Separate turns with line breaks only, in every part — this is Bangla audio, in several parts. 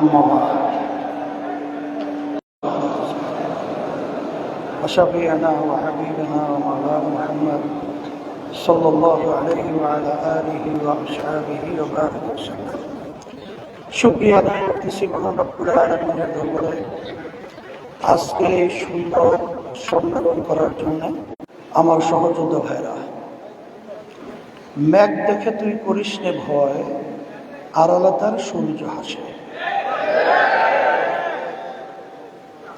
أما بعد وشفيعنا وحبيبنا ومولانا محمد صلى الله عليه وعلى آله وأصحابه وبارك وسلم শুকরিয়া আদায় করতেছি মহান রব্বুল আলামিনের দরবারে আজকে সুন্দর সম্মেলন করার জন্য। আমার সহযোদ্ধা ভাইরা, মেঘ দেখে তুই করিস নে ভয়, আড়ালে তার সূর্য হাসে।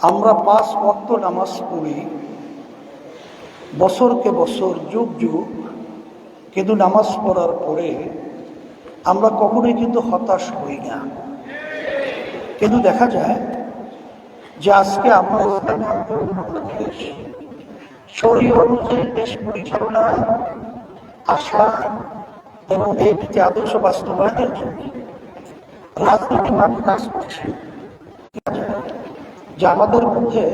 আমরা 5 ওয়াক্ত নামাজ পড়ি বছরকে বছর, যুগ যুগ, কিন্তু নামাজ পড়ার পরে আমরা কখনোই কিন্তু হতাশ হই না। কিন্তু দেখা যায় যে আজকে আমরা শরীয়ত অনুযায়ী দেশ পরিচালনা আশা এবং এই আদর্শ বাস্তবায়নের জন্য রাজনৈতিক কাজ করছে। যে আমাদের মধ্যে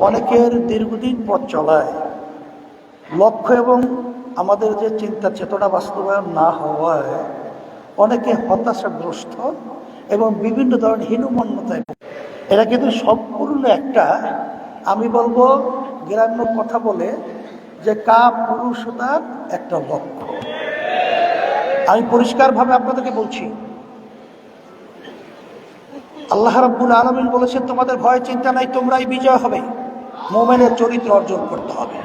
অনেকের দীর্ঘদিন পথ চলায় লক্ষ্য এবং আমাদের যে চিন্তা চেতনা বাস্তবায়ন না হওয়ায় অনেকে হতাশাগ্রস্ত এবং বিভিন্ন ধরনের হীনমন্যতায়। এরা কিন্তু সম্পূর্ণ একটা, আমি বলবো গ্রাম্য কথা বলে যে কাপুরুষতার একটা লক্ষ্য। আমি পরিষ্কারভাবে আপনাদেরকে বলছি, আল্লাহ রাব্বুল আলামিন বলেছেন তোমাদের ভয় চিন্তা নাই, তোমরাই বিজয় হবে। মুমিনের চরিত্র অর্জন করতে হবে।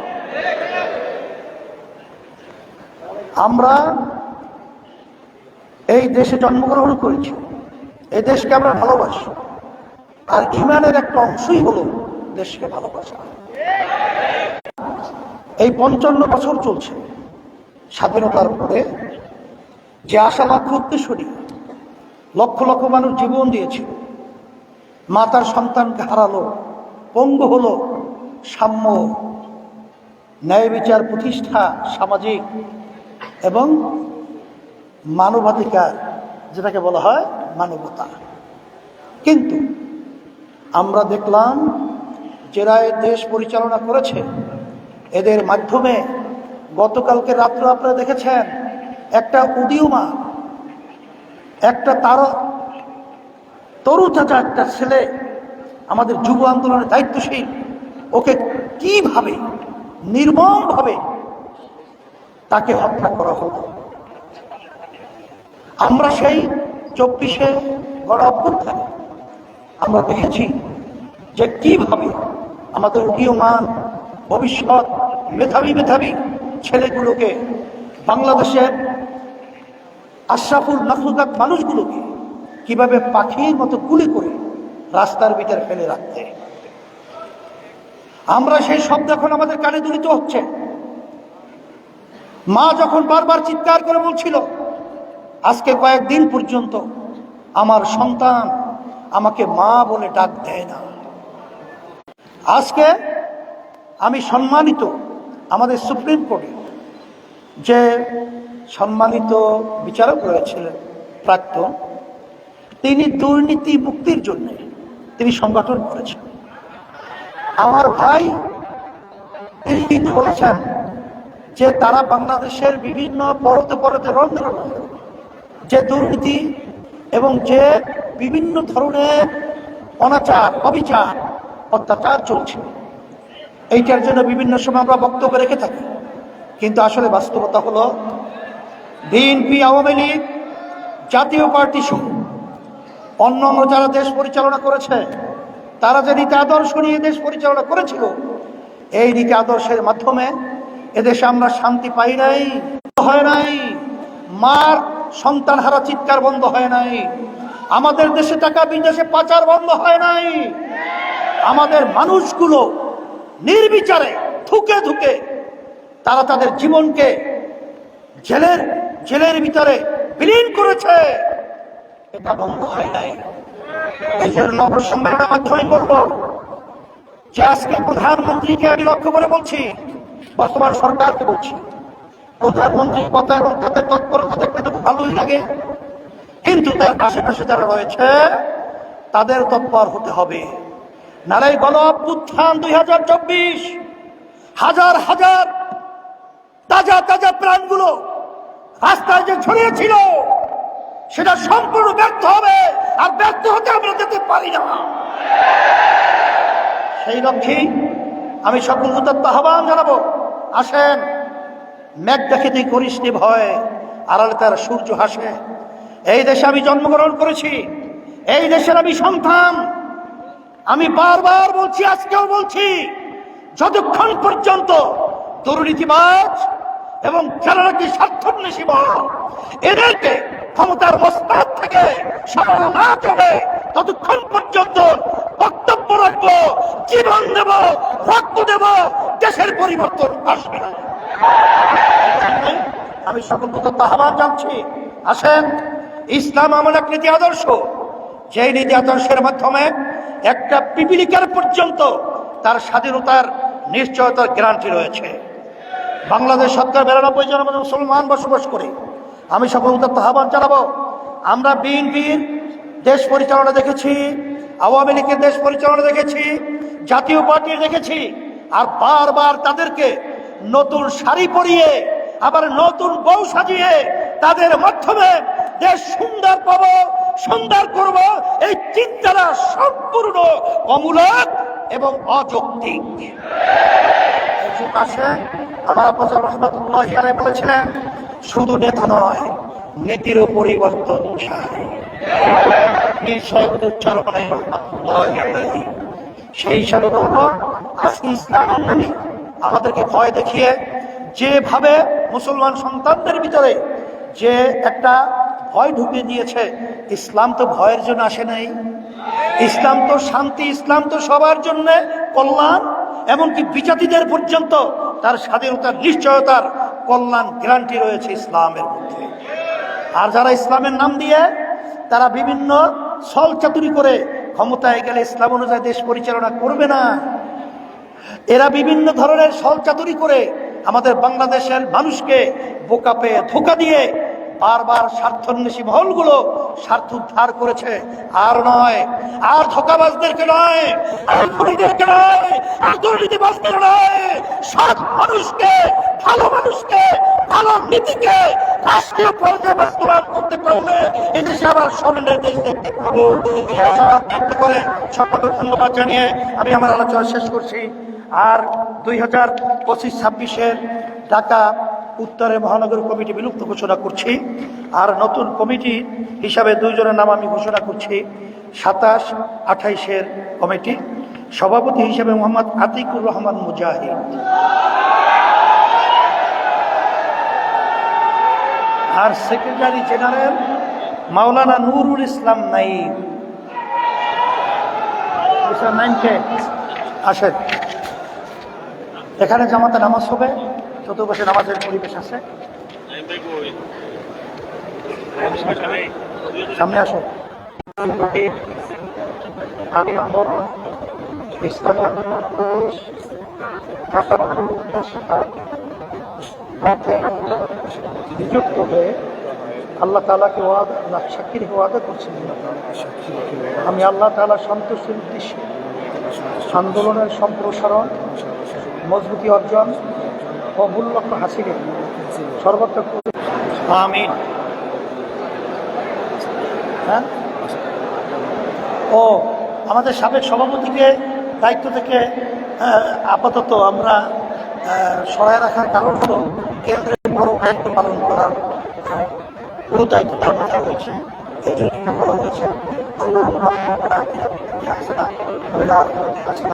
আমরা এই দেশে জন্মগ্রহণ করেছি, এই দেশকে আমরা ভালোবাসি, আর ঈমানের একটা অংশই হলো দেশকে ভালোবাসা। এই 55 বছর চলছে স্বাধীনতার পরে, যে আশা লক্ষ্য উদ্দেশ্য নিয়ে লক্ষ লক্ষ মানুষ জীবন দিয়েছে, মাতার সন্তানকে হারালো, পঙ্গু হলো, সাম্য, ন্যায় বিচার প্রতিষ্ঠা, সামাজিক এবং মানবাধিকার, যেটাকে বলা হয় মানবতা। কিন্তু আমরা দেখলাম যারা দেশ পরিচালনা করেছে, এদের মাধ্যমে গতকালকে রাত্রে আপনারা দেখেছেন একটা উদীয়মান, একটা তরুতাজা একটা ছেলে, আমাদের যুব আন্দোলনের দায়িত্বশীল, ওকে কিভাবে নির্মমভাবে তাকে হত্যা করা হলো। আমরা সেই 24শে গণ অভ্যুত্থানে আমরা দেখেছি যে কিভাবে আমাদের উদীয়মান ভবিষ্যৎ মেধাবী ছেলেগুলোকে, বাংলাদেশের আশরাফুল মাখলুকাত মানুষগুলোকে কিভাবে পাখির মতো গুলি করে রাস্তার ভিতরে ফেলে রাখতে। আমরা সেই শব্দ এখন আমাদের কানে ধ্বনিত হচ্ছে। মা যখন বারবার চিৎকার করে বলছিল, আজকে কয়েকদিন পর্যন্ত আমার সন্তান আমাকে মা বলে ডাক দেয় না। আজকে আমি সম্মানিত, আমাদের সুপ্রিম কোর্টে যে সম্মানিত বিচারক রয়েছিলেন প্রাক্তন, তিনি দুর্নীতি মুক্তির জন্য তিনি সংগঠন করেছেন। আমার ভাই তিনি বলেছেন যে তারা বাংলাদেশের বিভিন্ন পরতে রন্ধ্র যে দুর্নীতি এবং যে বিভিন্ন ধরনের অনাচার, অবিচার, অত্যাচার চলছে, এইটার জন্য বিভিন্ন সময় আমরা বক্তব্য রেখে থাকি। কিন্তু আসলে বাস্তবতা হলো বিএনপি, আওয়ামী লীগ, জাতীয় পার্টি সহ অন্যান্য যারা দেশ পরিচালনা করেছে, তারা যে নীতি আদর্শ নিয়ে দেশ পরিচালনা করেছিল, এই নীতি আদর্শের মাধ্যমে এদেশে আমরা শান্তি পাই নাই, হয় নাই, মার সন্তান হারা চিৎকার বন্ধ হয় নাই, আমাদের দেশে টাকা বিদেশে পাচার বন্ধ হয় নাই, আমাদের মানুষগুলো নির্বিচারে ধুকে ধুকে তারা তাদের জীবনকে জেলের ভিতরে বিলীন করেছে, এটা বন্ধ হয় নাই। এই জন্য সম্মেলনের মাধ্যমে বলবো যে আজকে প্রধানমন্ত্রীকে আমি লক্ষ্য করে বলছি, বর্তমান সরকারকে বলছি, প্রধানমন্ত্রী কথা এবং তাদের তৎপরতা দেখতে তো ভালোই লাগে, কিন্তু তার আশেপাশে যারা রয়েছে তাদের তৎপর হতে হবে। নারে গণ অভ্যুত্থান 2024, হাজার হাজার তাজা প্রাণগুলো রাস্তায় যে ছড়িয়েছিল, সেটা সম্পূর্ণ ব্যর্থ হবে, আর ব্যর্থ হতে আমরা যেতে পারি না। সেই লক্ষ্যেই আমি সকল উদাত্ত আহ্বান জানাবো, আসেন মেঘ দেখিতে করিস নি ভয়, আড়ালে তার সূর্য হাসে। এই দেশে আমি জন্মগ্রহণ করেছি, এই দেশের আমি সন্তান। আমি বারবার বলছি, আজকেও বলছি, যতক্ষণ পর্যন্ত দুর্নীতিবাজ এবং যারা নাকি স্বার্থান্বেষী এদেরকে ক্ষমতার মস্তক থেকে সরানো না যাবে, ততক্ষণ পর্যন্ত বক্তব্য রাখবো, জীবন দেব, রক্ত দেব, দেশের পরিবর্তন আসবে না। আমি সকল কথা আহ্বান জানছি, আসেন ইসলাম এমন এক নীতি আদর্শ, যে নীতি আদর্শের মাধ্যমে একটা পিপিলিকার পর্যন্ত তার স্বাধীনতার নিশ্চয়তার গ্যারান্টি রয়েছে। বাংলাদেশ ৯৯ জন মুসলমান বসবাস করে। আমি সকল উদাত্ত আহ্বান জানাবো, আমরা বিএনপির দেশ পরিচালনা দেখেছি, আওয়ামী লীগের দেশ পরিচালনা দেখেছি, জাতীয় পার্টির দেখেছি, আর বারবার তাদেরকে নতুন শাড়ি পরিয়ে আবার নতুন বউ সাজিয়ে তাদের মাধ্যমে দেশ সুন্দর পাবো, সুন্দর করব, এই চিন্তাটা সম্পূর্ণ অমূলক এবং অযৌক্তিক। আমার প্রচার রহমতুল্লাহ বলেছিলেন, শুধু নেতা নয়, নীতিরও পরিবর্তন চাই। সেই হিসাবে আমাদেরকে ভয় দেখিয়ে যেভাবে মুসলমান সন্তানদের ভিতরে যে একটা ভয় ঢুকিয়ে দিয়েছে, ইসলাম তো ভয়ের জন্য আসে নাই। ইসলাম তো শান্তি, ইসলাম তো সবার জন্য কল্যাণ, এমনকি বিজাতিদের পর্যন্ত তার স্বাধীনতার নিশ্চয়তার কল্যাণ গ্যারান্টি রয়েছে ইসলামের মধ্যে। আর যারা ইসলামের নাম দিয়ে তারা বিভিন্ন ছল চাতুরি করে ক্ষমতায় গেলে ইসলাম অনুযায়ী দেশ পরিচালনা করবে না। এরা বিভিন্ন ধরনের ছল চাতুরি করে আমাদের বাংলাদেশের মানুষকে বোকা পেয়ে ধোঁকা দিয়ে বারবার স্বার্থান্বেষী মহলগুলো স্বার্থ উদ্ধার করেছে। আর নয়, আর ধোঁকাবাজদেরকে নয়, আর খুনিদেরকে নয়, আর দুর্নীতিবাজদের নয়, সৎ মানুষকে, ভালো মানুষকে, ভালো নীতিকে রাষ্ট্রীয় পর্যায়ে বাস্তবায়ন করতে পারলে এদেশে আবার স্বর্ণের দেশ দেখতে পাবো। করে সকলকে ধন্যবাদ জানিয়ে আমি আমার আলোচনা শেষ করছি। আর 2025-26 ঢাকা উত্তরে মহানগর কমিটি বিলুপ্ত ঘোষণা করছি। আর নতুন কমিটি হিসাবে 2 জনের নাম আমি ঘোষণা করছি। 27-28 কমিটি সভাপতি হিসেবে মোহাম্মদ আতিকুর রহমান মুজাহিদ, আর সেক্রেটারি জেনারেল মাওলানা নুরুল ইসলাম নাইম। আসেন, এখানে জামাতে নামাজ হবে, চতুর্পাশে নামাজের পরিবেশ আছে। সামনে আসো। নিযুক্ত হয়ে আল্লাহ তাআলাকে সাক্ষী রেখে ওয়াদা করছেন, আমি আল্লাহ তাআলা সন্তুষ্টির উদ্দেশ্যে আন্দোলনের সম্প্রসারণ, মজবুতি অর্জন ও মূল লক্ষ্য হাসিলে সর্বাত্মক। আমিন। হ্যাঁ, ও আমাদের সাবেক সভাপতিকে দায়িত্ব থেকে আপাতত আমরা সরায় রাখার কারণ হলো কেন্দ্রের বড় দায়িত্ব পালন করার পুরো দায়িত্ব তার মাথায় হয়েছে।